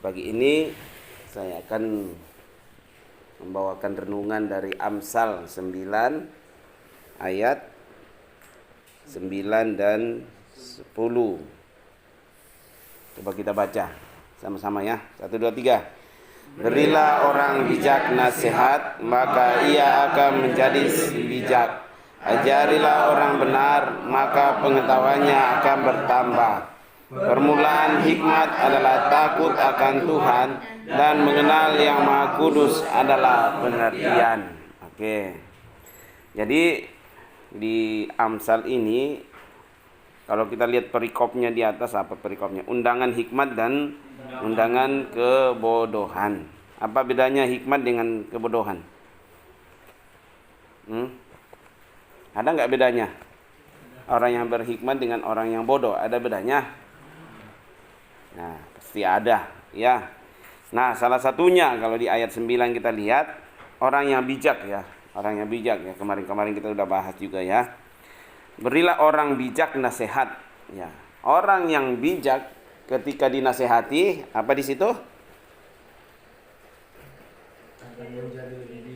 Pagi ini saya akan membawakan renungan dari Amsal 9 ayat 9 dan 10. Coba kita baca sama-sama ya. 1, 2, 3. Berilah orang bijak nasihat, maka ia akan menjadi bijak. Ajarilah orang benar, maka pengetahuannya akan bertambah. Permulaan hikmat adalah takut akan Tuhan, dan mengenal yang Maha Kudus adalah pengertian. Oke. Jadi di Amsal ini, kalau kita lihat perikopnya di atas, apa perikopnya? Undangan hikmat dan undangan kebodohan. Apa bedanya hikmat dengan kebodohan? Ada nggak bedanya? Orang yang berhikmat dengan orang yang bodoh, ada bedanya? Nah, pasti ada, ya. Nah, salah satunya kalau di ayat 9 kita lihat, orang yang bijak ya. Orang yang bijak ya, kemarin kita udah bahas juga ya. Berilah orang bijak nasihat, ya. Orang yang bijak ketika dinasehati, apa di situ?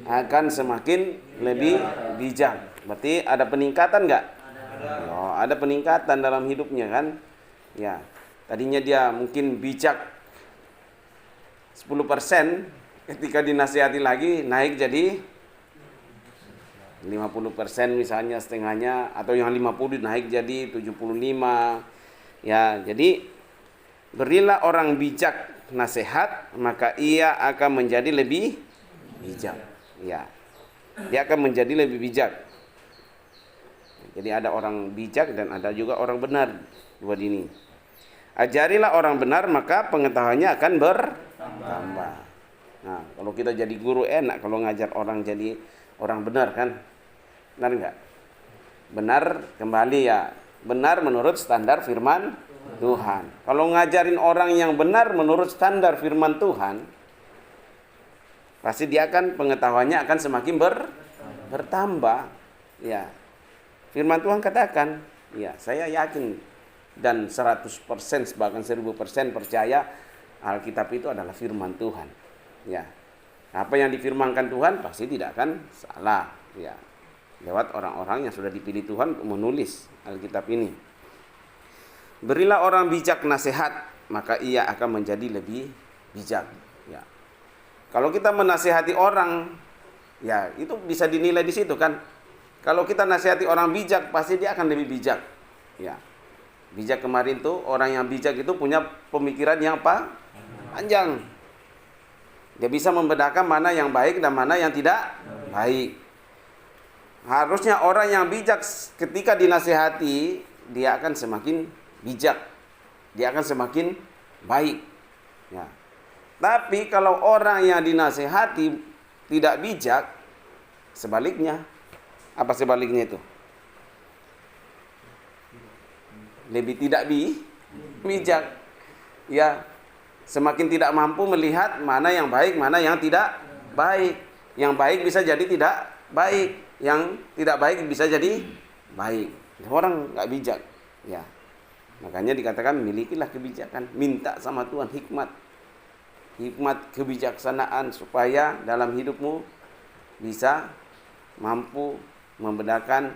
Akan semakin lebih bijak. Berarti ada peningkatan nggak? Oh, ada peningkatan dalam hidupnya kan? Ya. Tadinya dia mungkin bijak 10%, ketika dinasihati lagi naik jadi 50% misalnya, setengahnya, atau yang 50 naik jadi 75. Ya, jadi berilah orang bijak nasihat, maka ia akan menjadi lebih bijak. Ya. Dia akan menjadi lebih bijak. Jadi ada orang bijak dan ada juga orang benar, dua ini. Ajarilah orang benar, maka pengetahuannya akan bertambah. Nah, kalau kita jadi guru enak kalau ngajar orang jadi orang benar kan? Benar enggak? Benar kembali ya. Benar menurut standar firman Tuhan. Kalau ngajarin orang yang benar menurut standar firman Tuhan, pasti dia akan pengetahuannya akan semakin bertambah. Ya. Firman Tuhan katakan, ya, saya yakin dan 100% bahkan 1000% percaya Alkitab itu adalah firman Tuhan. Ya. Apa yang difirmankan Tuhan pasti tidak akan salah, ya. Lewat orang-orang yang sudah dipilih Tuhan menulis Alkitab ini. Berilah orang bijak nasihat, maka ia akan menjadi lebih bijak, ya. Kalau kita menasihati orang, ya, itu bisa dinilai di situ kan. Kalau kita nasihati orang bijak, pasti dia akan lebih bijak. Ya. Bijak kemarin tuh, orang yang bijak itu punya pemikiran yang panjang. Dia bisa membedakan mana yang baik dan mana yang tidak baik. Harusnya orang yang bijak ketika dinasihati, dia akan semakin bijak. Dia akan semakin baik. Ya. Tapi kalau orang yang dinasihati tidak bijak, sebaliknya. Apa sebaliknya itu? Lebih tidak bijak. Ya, semakin tidak mampu melihat mana yang baik, mana yang tidak baik. Yang baik bisa jadi tidak baik, yang tidak baik bisa jadi baik. Orang nggak bijak. Ya, makanya dikatakan milikilah kebijakan. Minta sama Tuhan hikmat kebijaksanaan supaya dalam hidupmu bisa mampu membedakan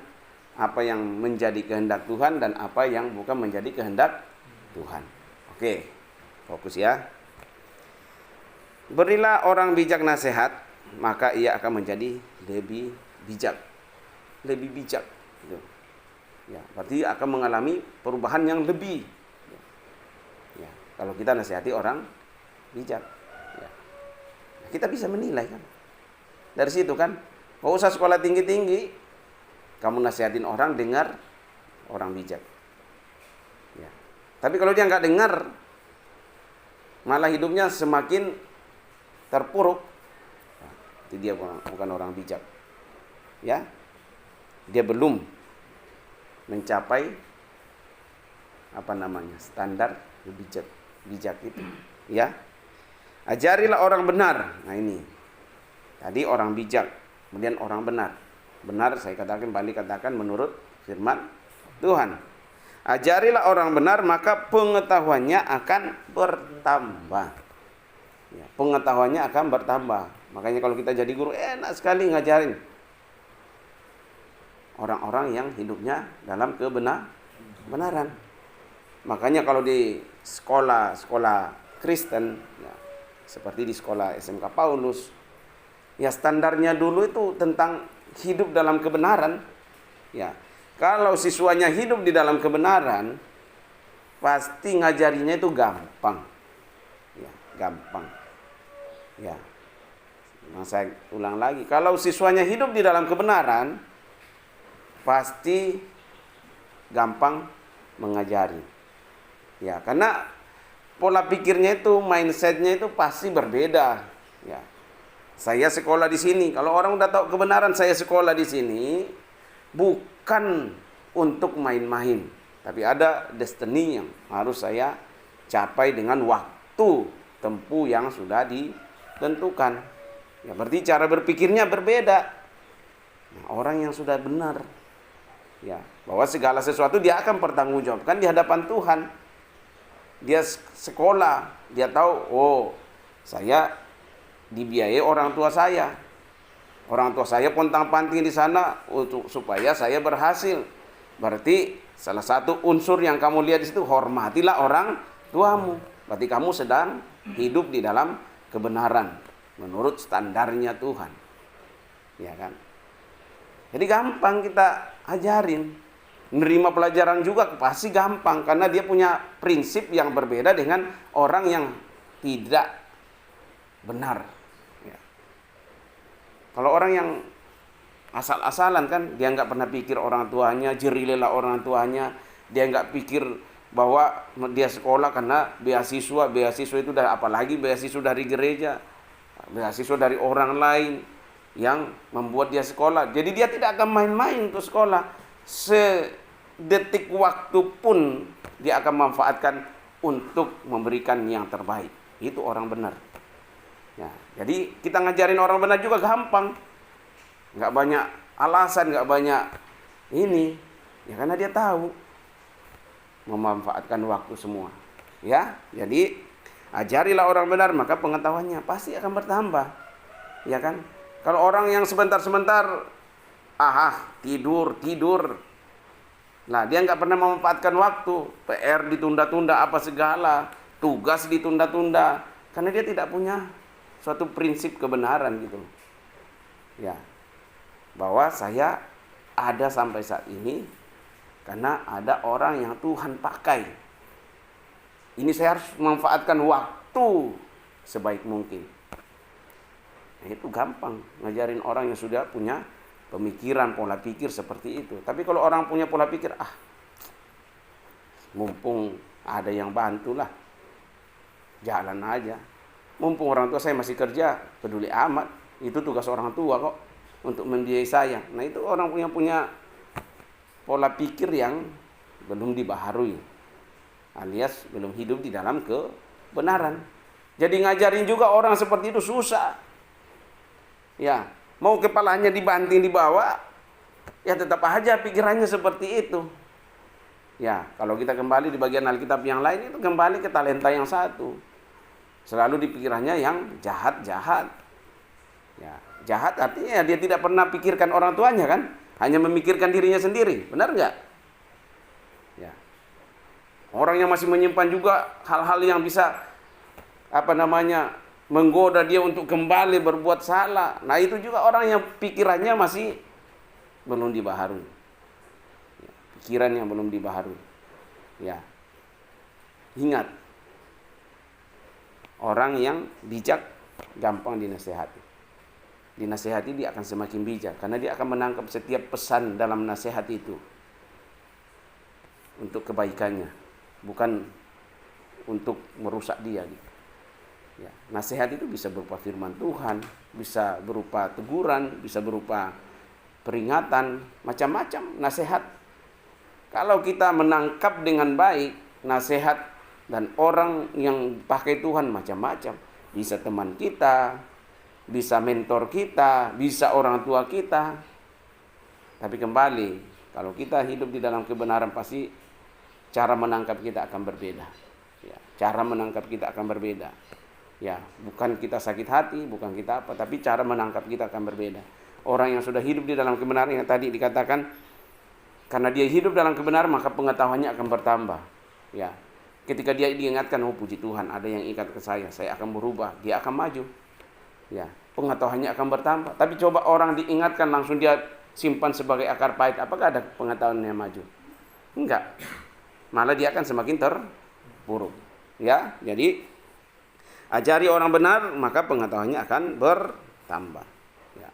apa yang menjadi kehendak Tuhan dan apa yang bukan menjadi kehendak Tuhan. Oke, fokus ya. Berilah orang bijak nasihat, maka ia akan menjadi lebih bijak. Lebih bijak. Ya, berarti akan mengalami perubahan yang lebih. Ya, kalau kita nasihati orang bijak. Ya. Kita bisa menilai kan. Dari situ kan. Gak usah sekolah tinggi-tinggi. Kamu nasihatin orang, dengar orang bijak. Ya. Tapi kalau dia nggak dengar, malah hidupnya semakin terpuruk. Nah, itu dia bukan orang bijak. Ya, dia belum mencapai standar bijak itu. Ya, ajarilah orang benar. Nah ini, tadi orang bijak, kemudian orang benar. Benar saya katakan menurut firman Tuhan. Ajarilah orang benar, maka pengetahuannya akan bertambah. ya, pengetahuannya akan bertambah. Makanya kalau kita jadi guru, enak sekali ngajarin orang-orang yang hidupnya dalam kebenaran. Makanya kalau di sekolah Kristen, ya, seperti di sekolah SMK Paulus, ya standarnya dulu itu tentang hidup dalam kebenaran. Ya, kalau siswanya hidup di dalam kebenaran, pasti ngajarinya itu gampang. Ya, gampang. Ya. Nah, saya ulang lagi, kalau siswanya hidup di dalam kebenaran, pasti gampang mengajari. Ya, karena pola pikirnya itu, mindsetnya itu pasti berbeda. Ya. Saya sekolah di sini. Kalau orang udah tahu kebenaran, saya sekolah di sini bukan untuk main-main, tapi ada destiny yang harus saya capai dengan waktu tempuh yang sudah ditentukan. Ya, berarti cara berpikirnya berbeda. Nah, orang yang sudah benar, ya, bahwa segala sesuatu dia akan pertanggungjawabkan di hadapan Tuhan. Dia sekolah, dia tahu, oh, saya dibiayai orang tua saya. Orang tua saya pontang-panting di sana untuk supaya saya berhasil. Berarti salah satu unsur yang kamu lihat di situ, hormatilah orang tuamu. Berarti kamu sedang hidup di dalam kebenaran menurut standarnya Tuhan. Ya kan? Jadi gampang kita ajarin. Menerima pelajaran juga pasti gampang karena dia punya prinsip yang berbeda dengan orang yang tidak benar. Ya. Kalau orang yang asal-asalan kan, dia nggak pernah pikir orang tuanya, jerilela orang tuanya, dia nggak pikir bahwa dia sekolah karena beasiswa itu udah, apalagi beasiswa dari gereja, beasiswa dari orang lain yang membuat dia sekolah. Jadi dia tidak akan main-main untuk sekolah. Sedetik waktu pun dia akan manfaatkan untuk memberikan yang terbaik. Itu orang benar. Ya, jadi kita ngajarin orang benar juga gampang. Nggak banyak alasan, nggak banyak ini. Ya karena dia tahu memanfaatkan waktu semua. Ya, jadi ajarilah orang benar, maka pengetahuannya pasti akan bertambah. Ya kan? Kalau orang yang sebentar-sebentar tidur. Nah, dia nggak pernah memanfaatkan waktu. PR ditunda-tunda apa segala, tugas ditunda-tunda, karena dia tidak punya suatu prinsip kebenaran gitu. Ya. Bahwa saya ada sampai saat ini karena ada orang yang Tuhan pakai. Ini saya harus memanfaatkan waktu sebaik mungkin. Nah, itu gampang ngajarin orang yang sudah punya pemikiran, pola pikir seperti itu. Tapi kalau orang punya pola pikir, mumpung ada yang bantulah, jalan aja. Mumpung orang tua saya masih kerja, peduli amat. Itu tugas orang tua kok untuk membiayai saya. Nah, itu orang punya pola pikir yang belum dibaharui, alias belum hidup di dalam kebenaran. Jadi ngajarin juga orang seperti itu susah. Ya, mau kepalanya dibanting di bawah, ya tetap aja pikirannya seperti itu. Ya, kalau kita kembali di bagian Alkitab yang lain, itu kembali ke talenta yang satu. Selalu di pikirannya yang jahat-jahat. Ya, jahat artinya dia tidak pernah pikirkan orang tuanya kan, hanya memikirkan dirinya sendiri. Benar nggak? Ya. Orang yang masih menyimpan juga hal-hal yang bisa menggoda dia untuk kembali berbuat salah. Nah, itu juga orang yang pikirannya masih belum dibaharui. Ya, pikiran yang belum dibaharui. Ya. Ingat, orang yang bijak gampang dinasehati. Dinasehati dia akan semakin bijak karena dia akan menangkap setiap pesan dalam nasihat itu untuk kebaikannya, bukan untuk merusak dia. Ya, nasihat itu bisa berupa firman Tuhan, bisa berupa teguran, bisa berupa peringatan, macam-macam nasihat. Kalau kita menangkap dengan baik nasihat, dan orang yang pakai Tuhan macam-macam, bisa teman kita, bisa mentor kita, bisa orang tua kita. Tapi kembali, kalau kita hidup di dalam kebenaran, pasti cara menangkap kita akan berbeda. Ya, cara menangkap kita akan berbeda. Ya, bukan kita sakit hati, bukan kita apa, tapi cara menangkap kita akan berbeda. Orang yang sudah hidup di dalam kebenaran yang tadi dikatakan, karena dia hidup dalam kebenaran maka pengetahuannya akan bertambah. Ya, ketika dia diingatkan, oh puji Tuhan, ada yang ikat ke saya akan berubah, dia akan maju. Ya, pengetahuannya akan bertambah. Tapi coba orang diingatkan langsung dia simpan sebagai akar pahit, apakah ada pengetahuannya maju? Enggak. Malah dia akan semakin terpuruk. Ya, jadi ajari orang benar, maka pengetahuannya akan bertambah. Ya.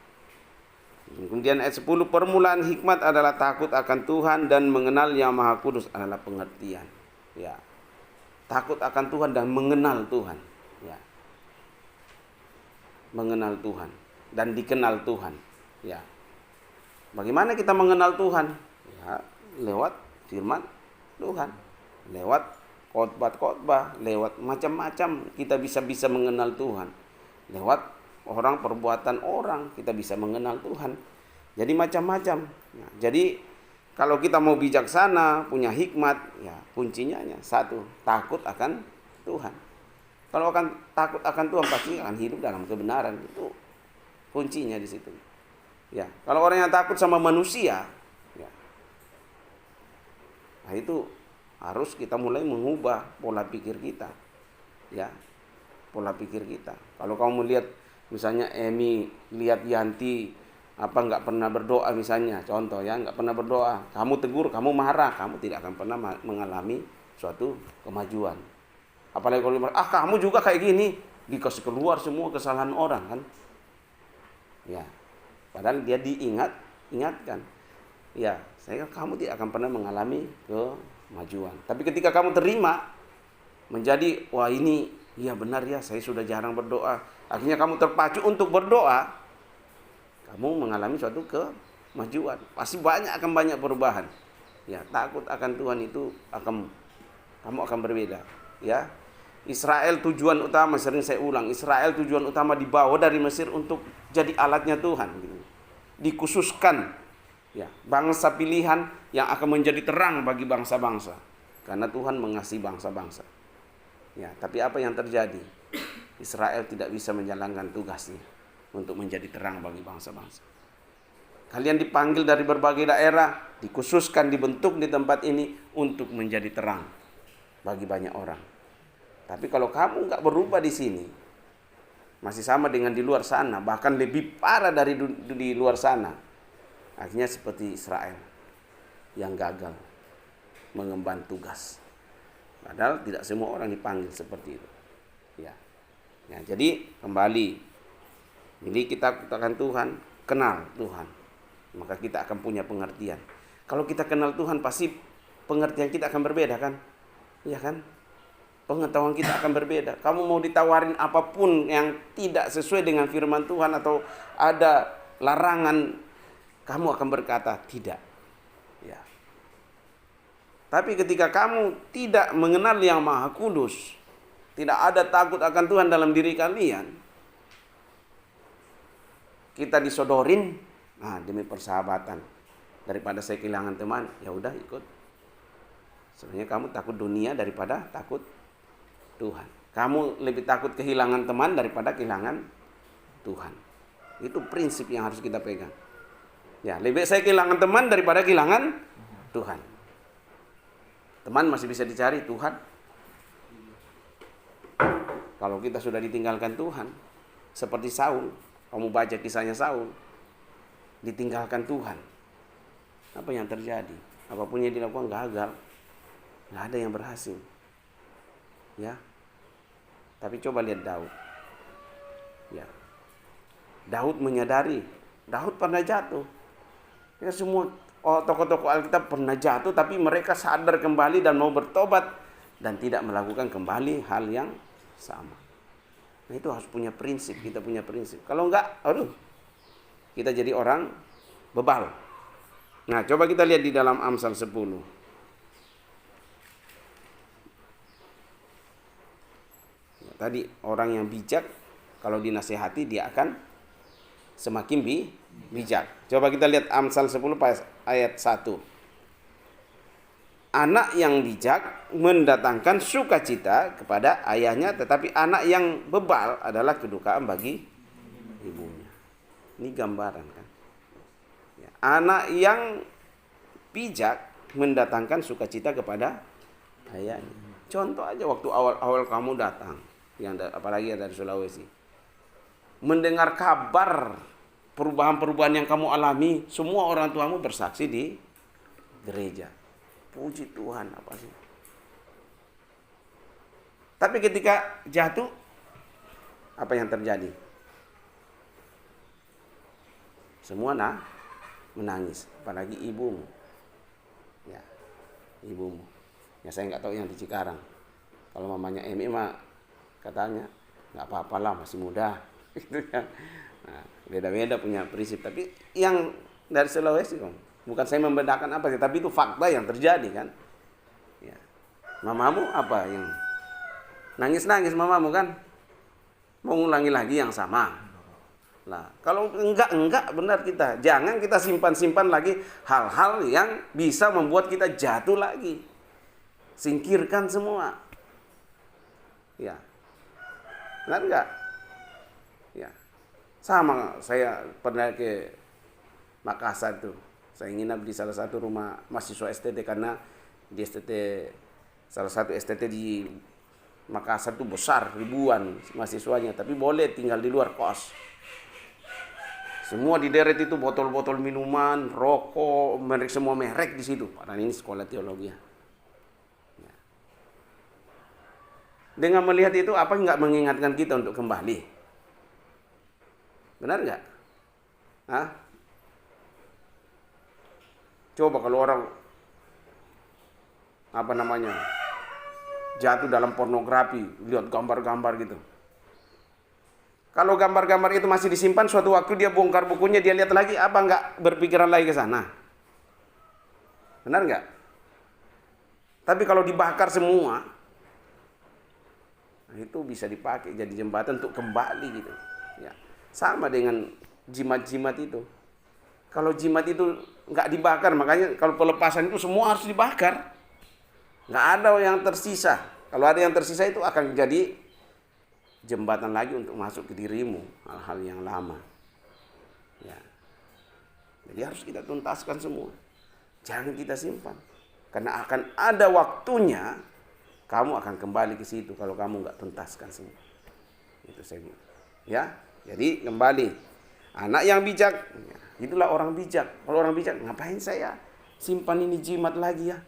Kemudian ayat 10, permulaan hikmat adalah takut akan Tuhan dan mengenal Yang Maha Kudus adalah pengertian. Ya. Takut akan Tuhan dan mengenal Tuhan. Ya. Mengenal Tuhan dan dikenal Tuhan. Ya. Bagaimana kita mengenal Tuhan? Ya, lewat firman Tuhan, lewat khotbah-khotbah, lewat macam-macam kita bisa mengenal Tuhan. Lewat orang, perbuatan orang kita bisa mengenal Tuhan. Jadi macam-macam. Ya, jadi kalau kita mau bijaksana, punya hikmat, ya kuncinya satu, takut akan Tuhan. Kalau akan takut akan Tuhan pasti akan hidup dalam kebenaran. Itu kuncinya di situ. Ya, kalau orang yang takut sama manusia, ya, nah itu harus kita mulai mengubah pola pikir kita. Ya, pola pikir kita. Kalau kamu melihat misalnya Emi lihat Yanti nggak pernah berdoa misalnya, contoh ya, nggak pernah berdoa, kamu tegur, kamu marah, kamu tidak akan pernah mengalami suatu kemajuan. Apalagi kalau kamu juga kayak gini, dikasih keluar semua kesalahan orang kan. Ya, padahal dia ingatkan. Ya, kamu tidak akan pernah mengalami kemajuan. Tapi ketika kamu terima menjadi, wah ini iya benar ya, saya sudah jarang berdoa. Akhirnya kamu terpacu untuk berdoa, kamu mengalami suatu kemajuan. Pasti akan banyak perubahan. Ya, takut akan Tuhan itu kamu akan berbeda. Ya, Israel tujuan utama, sering saya ulang, Israel tujuan utama dibawa dari Mesir untuk jadi alatnya Tuhan. Dikhususkan, ya, bangsa pilihan yang akan menjadi terang bagi bangsa-bangsa. Karena Tuhan mengasihi bangsa-bangsa. Ya, tapi apa yang terjadi? Israel tidak bisa menjalankan tugasnya untuk menjadi terang bagi bangsa-bangsa. Kalian dipanggil dari berbagai daerah, dikhususkan, dibentuk di tempat ini untuk menjadi terang bagi banyak orang. Tapi kalau kamu nggak berubah di sini, masih sama dengan di luar sana, bahkan lebih parah dari di luar sana. Akhirnya seperti Israel yang gagal mengemban tugas. Padahal tidak semua orang dipanggil seperti itu. Ya. Ya, jadi kembali. Jadi kita katakan Tuhan, kenal Tuhan. Maka kita akan punya pengertian. Kalau kita kenal Tuhan, pasti pengertian kita akan berbeda kan? Iya kan? Pengetahuan kita akan berbeda. Kamu mau ditawarin apapun yang tidak sesuai dengan firman Tuhan atau ada larangan, kamu akan berkata tidak. Ya. Tapi ketika kamu tidak mengenal Yang Maha Kudus, tidak ada takut akan Tuhan dalam diri kalian, kita disodorin, demi persahabatan, daripada saya kehilangan teman, ya udah ikut. Sebenarnya kamu takut dunia daripada takut Tuhan. Kamu lebih takut kehilangan teman daripada kehilangan Tuhan. Itu prinsip yang harus kita pegang. Ya, lebih saya kehilangan teman daripada kehilangan Tuhan. Teman masih bisa dicari, Tuhan, kalau kita sudah ditinggalkan Tuhan, seperti Saul, kamu baca kisahnya Saul, ditinggalkan Tuhan, apa yang terjadi? Apapun yang dilakukan gagal, nggak ada yang berhasil. Ya, tapi coba lihat Daud. Ya, Daud menyadari, Daud pernah jatuh. Ya, semua tokoh-tokoh Alkitab pernah jatuh, tapi mereka sadar kembali dan mau bertobat dan tidak melakukan kembali hal yang sama. Nah, itu harus punya prinsip, kita punya prinsip. Kalau enggak, kita jadi orang bebal. Nah, coba kita lihat di dalam Amsal 10. Tadi orang yang bijak kalau dinasihati dia akan semakin bijak. Coba kita lihat Amsal 10 ayat 1. anak yang bijak mendatangkan sukacita kepada ayahnya, tetapi anak yang bebal adalah kedukaan bagi ibunya. Ini gambaran kan. Ya, anak yang bijak mendatangkan sukacita kepada ayahnya. Contoh aja waktu awal-awal kamu datang, apalagi yang dari Sulawesi, mendengar kabar perubahan-perubahan yang kamu alami, semua orang tuamu bersaksi di gereja. Puji Tuhan, apa sih? Tapi ketika jatuh, apa yang terjadi? Semua menangis, apalagi ibumu. Ya, ibumu. Ya saya nggak tahu yang di Cikarang. Kalau mamanya Emi mah katanya nggak apa-apa lah, masih muda. Gitu kan. Nah, beda-beda punya prinsip. Tapi yang dari Sulawesi, bukan saya membedakan apa sih, tapi itu fakta yang terjadi kan. Ya. Mamamu apa yang nangis-nangis mamamu kan? Mau ngulangi lagi yang sama. Nah, kalau enggak benar kita. Jangan kita simpan-simpan lagi hal-hal yang bisa membuat kita jatuh lagi. Singkirkan semua. Ya. Benar enggak? Ya. Sama saya pernah ke Makassar tuh. Saya nginap di salah satu rumah mahasiswa STT karena di STT salah satu STT di Makassar tuh besar, ribuan mahasiswanya, tapi boleh tinggal di luar kos. Semua di deret itu botol-botol minuman, rokok, semua merek di situ. Padahal ini sekolah teologi. Ya. Dengan melihat itu, apa nggak mengingatkan kita untuk kembali? Benar nggak? Hah? Coba kalau orang jatuh dalam pornografi, lihat gambar-gambar gitu. Kalau gambar-gambar itu masih disimpan, suatu waktu dia bongkar bukunya, dia lihat lagi, apa nggak berpikiran lagi ke sana? Benar nggak? Tapi kalau dibakar semua, nah itu bisa dipakai jadi jembatan untuk kembali gitu. Ya. Sama dengan jimat-jimat itu. Kalau jimat itu nggak dibakar, makanya kalau pelepasan itu semua harus dibakar. Nggak ada yang tersisa. Kalau ada yang tersisa itu akan jadi jembatan lagi untuk masuk ke dirimu, hal-hal yang lama. Ya. Jadi harus kita tuntaskan semua. Jangan kita simpan. Karena akan ada waktunya kamu akan kembali ke situ kalau kamu nggak tuntaskan semua. Itu saya bilang. Ya. Jadi kembali. Anak yang bijak, ya, itulah orang bijak. Kalau orang bijak, ngapain saya simpan ini jimat lagi ya?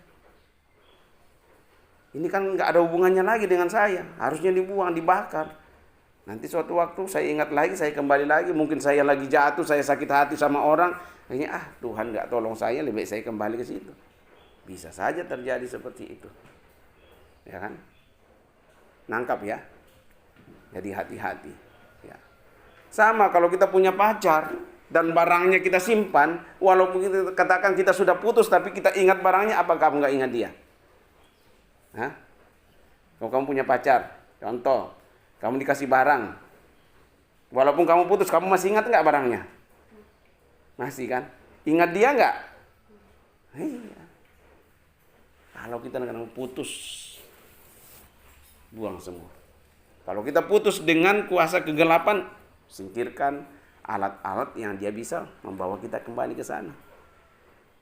Ini kan nggak ada hubungannya lagi dengan saya. Harusnya dibuang, dibakar. Nanti suatu waktu saya ingat lagi, saya kembali lagi. Mungkin saya lagi jatuh, saya sakit hati sama orang. Kayaknya Tuhan nggak tolong saya, lebih baik saya kembali ke situ. Bisa saja terjadi seperti itu. Ya kan? Nangkap ya. Jadi hati-hati. Ya. Sama kalau kita punya pacar dan barangnya kita simpan, walaupun kita katakan kita sudah putus, tapi kita ingat barangnya, apa kamu nggak ingat dia? Hah? Kalau kamu punya pacar, contoh, kamu dikasih barang, walaupun kamu putus, kamu masih ingat nggak barangnya? Masih kan? Ingat dia nggak? Iya. Kalau kita kadang putus, buang semua. Kalau kita putus dengan kuasa kegelapan, singkirkan alat-alat yang dia bisa membawa kita kembali ke sana.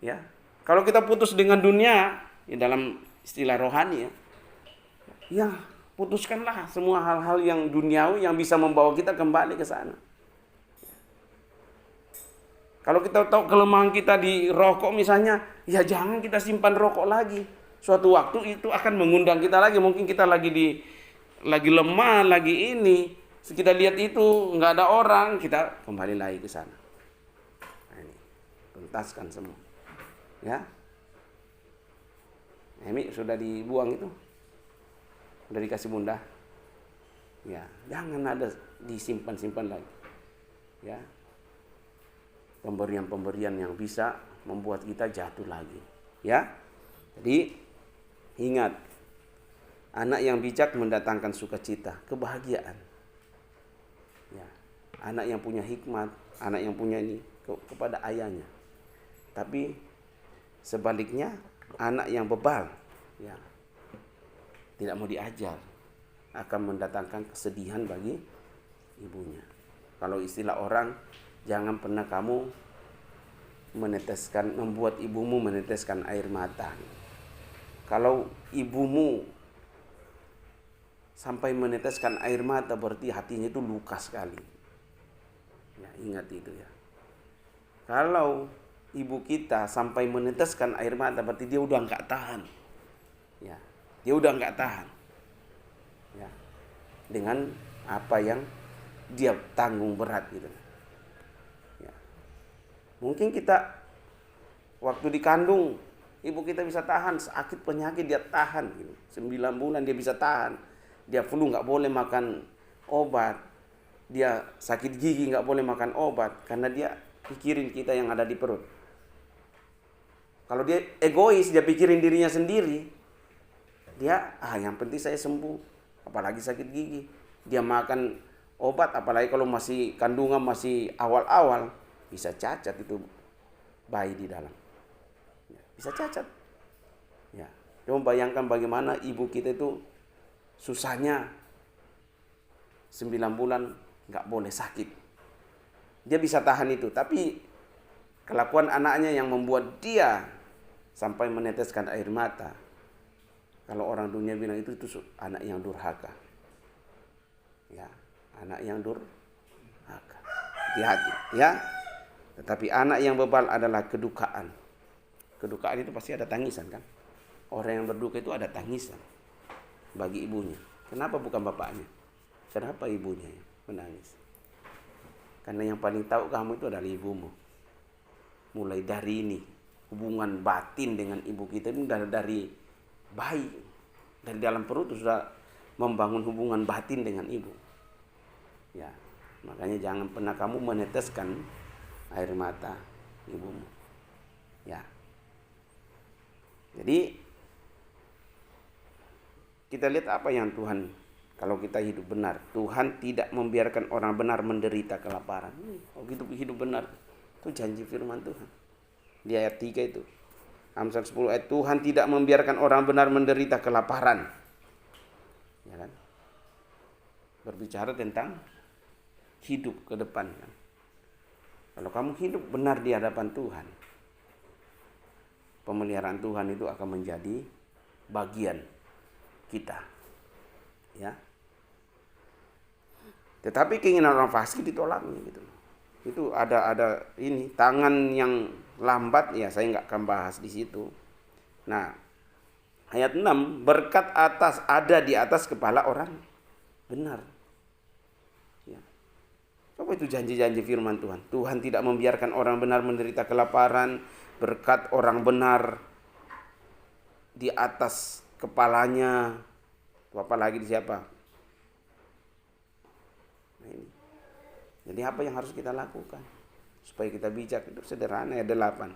Ya. Kalau kita putus dengan dunia, ya dalam istilah rohani ya, putuskanlah semua hal-hal yang duniawi yang bisa membawa kita kembali ke sana. Kalau kita tahu kelemahan kita di rokok misalnya, ya jangan kita simpan rokok lagi. Suatu waktu itu akan mengundang kita lagi. Mungkin kita lagi lemah, lagi ini. Kita lihat itu nggak ada orang, kita kembali lagi ke sana. Nah, ini tuntaskan semua, ya. Emi sudah dibuang itu, sudah dikasih bunda. Ya, jangan ada disimpan-simpan lagi. Ya, pemberian-pemberian yang bisa membuat kita jatuh lagi. Ya, jadi ingat, anak yang bijak mendatangkan sukacita, kebahagiaan. Ya, anak yang punya hikmat, anak yang punya ini kepada ayahnya. Tapi sebaliknya, anak yang bebal, ya, tidak mau diajar, akan mendatangkan kesedihan bagi ibunya. Kalau istilah orang, jangan pernah kamu membuat ibumu meneteskan air mata. Kalau ibumu sampai meneteskan air mata, berarti hatinya itu luka sekali. Ya, ingat itu ya. Kalau ibu kita sampai meneteskan air mata, berarti dia udah nggak tahan. Ya, dia udah nggak tahan. Ya, dengan apa yang dia tanggung berat gitu. Ya. Mungkin kita waktu dikandung, ibu kita bisa tahan sakit penyakit, dia tahan gitu. 9 bulan dia bisa tahan. Dia flu nggak boleh makan obat. Dia sakit gigi nggak boleh makan obat karena dia pikirin kita yang ada di perut. Kalau dia egois, dia pikirin dirinya sendiri, dia yang penting saya sembuh, apalagi sakit gigi. Dia makan obat, apalagi kalau masih kandungan masih awal-awal, bisa cacat itu bayi di dalam. Ya, bisa cacat. Ya, coba bayangkan bagaimana ibu kita itu susahnya 9 bulan nggak boleh sakit. Dia bisa tahan itu, tapi kelakuan anaknya yang membuat dia sampai meneteskan air mata. Kalau orang dunia bilang itu anak yang durhaka. Ya, anak yang durhaka. Hati-hati, ya. Tetapi anak yang bebal adalah kedukaan. Kedukaan itu pasti ada tangisan kan? Orang yang berduka itu ada tangisan bagi ibunya. Kenapa bukan bapaknya? Kenapa ibunya menangis? Karena yang paling tahu kamu itu adalah ibumu. Mulai dari ini, hubungan batin dengan ibu kita ini dari bayi. Dari dalam perut sudah membangun hubungan batin dengan ibu. Ya, makanya jangan pernah kamu meneteskan air mata ibumu. Ya. Jadi kita lihat apa yang Tuhan, kalau kita hidup benar, Tuhan tidak membiarkan orang benar menderita kelaparan. Oh gitu, hidup benar. Itu janji firman Tuhan. Di ayat 3 itu. Amsal 10 ayat, Tuhan tidak membiarkan orang benar menderita kelaparan. Ya kan? Berbicara tentang hidup ke depan kan. Kalau kamu hidup benar di hadapan Tuhan, pemeliharaan Tuhan itu akan menjadi bagian kita. Ya. Tetapi keinginan orang fasik ditolaknya gitu. Itu ada ini tangan yang lambat, ya saya nggak akan bahas di situ. Nah, ayat 6, berkat atas ada di atas kepala orang benar. Ya. Apa itu janji-janji firman Tuhan? Tuhan tidak membiarkan orang benar menderita kelaparan, berkat orang benar di atas kepalanya. Apa lagi di siapa? Nah ini. Jadi apa yang harus kita lakukan supaya kita bijak? Itu sederhana, ya 8.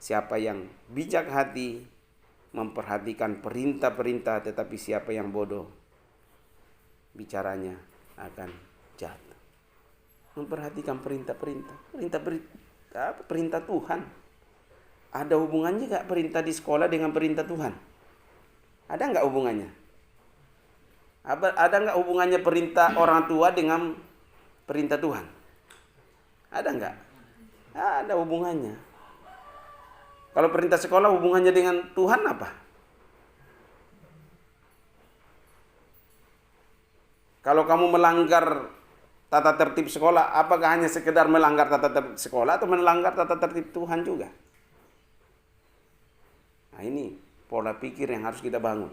Siapa yang bijak hati memperhatikan perintah-perintah, tetapi siapa yang bodoh bicaranya akan jatuh. Memperhatikan perintah-perintah, perintah Tuhan. Ada hubungannya nggak perintah di sekolah dengan perintah Tuhan? Ada nggak hubungannya? Ada nggak hubungannya perintah orang tua dengan perintah Tuhan? Ada nggak? Ada hubungannya. Kalau perintah sekolah hubungannya dengan Tuhan apa? Kalau kamu melanggar tata tertib sekolah, apakah hanya sekedar melanggar tata tertib sekolah atau melanggar tata tertib Tuhan juga? Nah ini pola pikir yang harus kita bangun.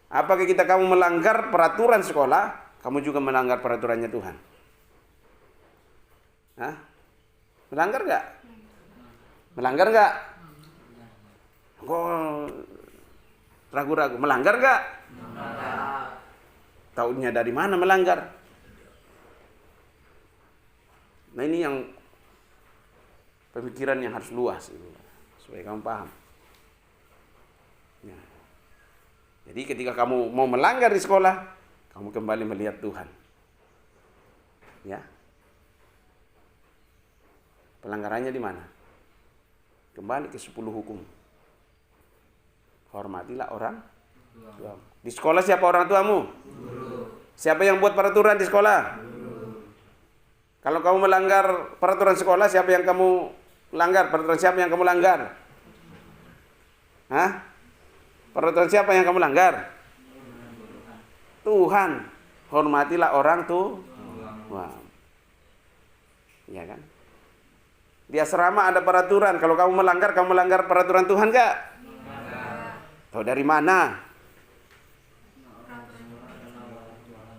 Apakah kamu melanggar peraturan sekolah, kamu juga melanggar peraturannya Tuhan? Hah? Melanggar nggak? Melanggar nggak? Kok ragu-ragu? Melanggar nggak? Taunya dari mana melanggar? Nah ini yang pemikiran yang harus luas supaya kamu paham. Ya. Jadi ketika kamu mau melanggar di sekolah, kamu kembali melihat Tuhan. Ya. Pelanggarannya di mana? Kembali ke 10 hukum. Hormatilah orang tuamu. Di sekolah siapa orang tuamu? Siapa yang buat peraturan di sekolah? Kalau kamu melanggar peraturan sekolah, siapa yang kamu langgar? Peraturan siapa yang kamu langgar? Hah? Peraturan siapa yang kamu langgar? Tuhan. Hormatilah orang tuh. Wah. Ya kan? Di asrama ada peraturan. Kalau kamu melanggar peraturan Tuhan enggak? Tahu dari mana?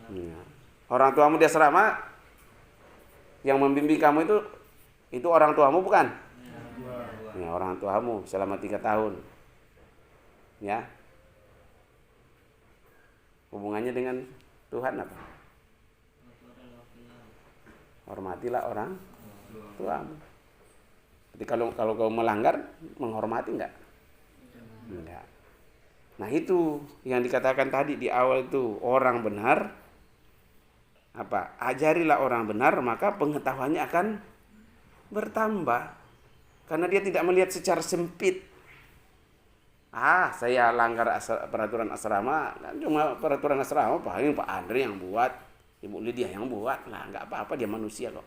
Ya. Orang tuamu di asrama yang membimbing kamu itu orang tuamu bukan? Ya, orang tuamu selama 3 tahun. Ya. Hubungannya dengan Tuhan apa? Hormatilah orang tuamu. Jadi kalau kau melanggar, menghormati enggak? Enggak. Nah, itu yang dikatakan tadi di awal itu, orang benar apa? Ajarilah orang benar, maka pengetahuannya akan bertambah. Karena dia tidak melihat secara sempit. Saya langgar peraturan asrama, kan cuma peraturan asrama paling Pak Andre yang buat, Ibu Lydia yang buat. Lah, enggak apa-apa, dia manusia kok.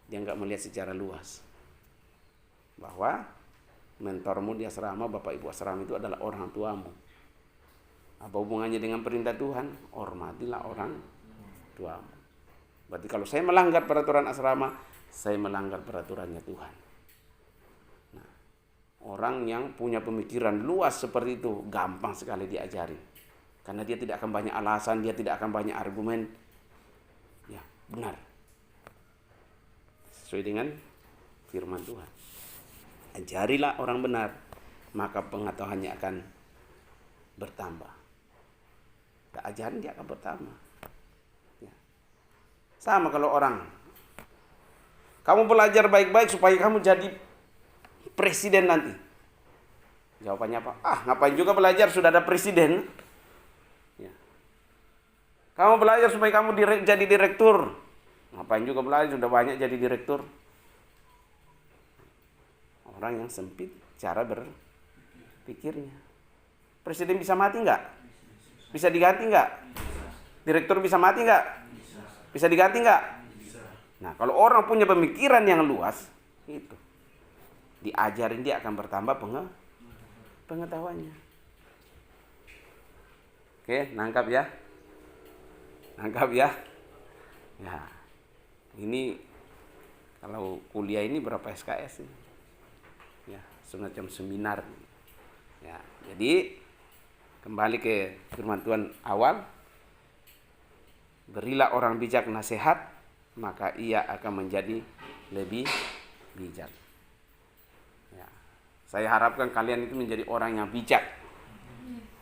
Dia enggak melihat secara luas. Bahwa mentormu di asrama, Bapak Ibu asrama itu adalah orang tuamu. Apa hubungannya dengan perintah Tuhan? Hormatilah orang tuamu. Berarti kalau saya melanggar peraturan asrama, saya melanggar peraturannya Tuhan. Nah, orang yang punya pemikiran luas seperti itu gampang sekali diajari. Karena dia tidak akan banyak alasan, dia tidak akan banyak argumen. Ya, benar. Sesuai dengan firman Tuhan. Ajarilah orang benar, maka pengetahuannya akan bertambah. Kita ajarin, dia akan bertambah. Ya. Sama kalau orang, kamu belajar baik-baik supaya kamu jadi presiden nanti. Jawabannya apa? Ngapain juga belajar, sudah ada presiden. Ya. Kamu belajar supaya kamu jadi direktur. Ngapain juga belajar, sudah banyak jadi direktur. Orang yang sempit cara berpikirnya. Presiden bisa mati enggak? Bisa diganti enggak? Direktur bisa mati enggak? Bisa diganti enggak? Nah, kalau orang punya pemikiran yang luas, itu diajarin dia akan bertambah pengetahuannya. Oke, nangkap ya? Nangkap ya? Ya. Ini kalau kuliah ini berapa SKS ini? Ya, semacam seminar. Ya, jadi kembali ke firman Tuhan awal, berilah orang bijak nasihat, maka ia akan menjadi lebih bijak. Ya, saya harapkan kalian itu menjadi orang yang bijak.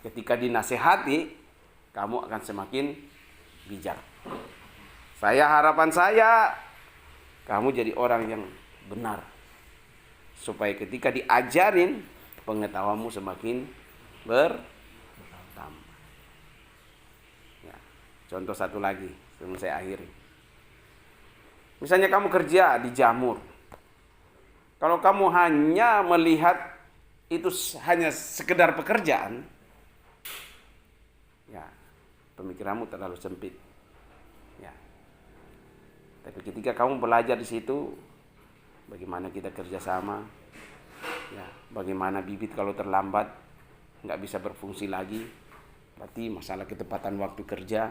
Ketika dinasehati, kamu akan semakin bijak. Harapan saya, kamu jadi orang yang benar. Supaya ketika diajarin, pengetahuanmu semakin bertambah. Ya, contoh satu lagi, sebelum saya akhiri. Misalnya kamu kerja di jamur. Kalau kamu hanya melihat itu hanya sekedar pekerjaan, ya, pemikiranmu terlalu sempit. Ya. Tapi ketika kamu belajar di situ, bagaimana kita kerjasama, ya, bagaimana bibit kalau terlambat nggak bisa berfungsi lagi, berarti masalah ketepatan waktu kerja.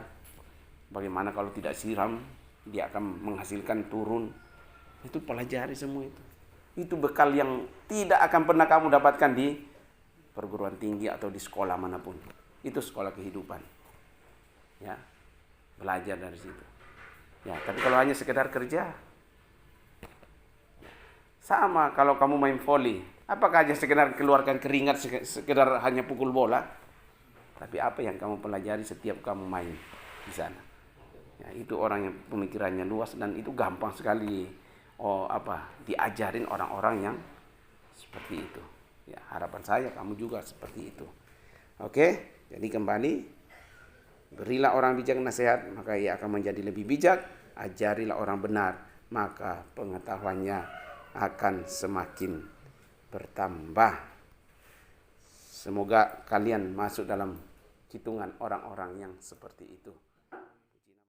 Bagaimana kalau tidak siram, dia akan menghasilkan turun. Itu pelajari semua itu. Itu bekal yang tidak akan pernah kamu dapatkan di perguruan tinggi atau di sekolah manapun. Itu sekolah kehidupan. Ya, belajar dari situ. Ya, tapi kalau hanya sekedar kerja, sama kalau kamu main voli, apakah hanya sekedar keluarkan keringat, sekedar hanya pukul bola? Tapi apa yang kamu pelajari setiap kamu main di sana? Ya, itu orang yang pemikirannya luas dan itu gampang sekali diajarin orang-orang yang seperti itu. Ya, harapan saya kamu juga seperti itu. Oke, jadi kembali, berilah orang bijak nasihat, maka ia akan menjadi lebih bijak. Ajarilah orang benar, maka pengetahuannya akan semakin bertambah. Semoga kalian masuk dalam hitungan orang-orang yang seperti itu.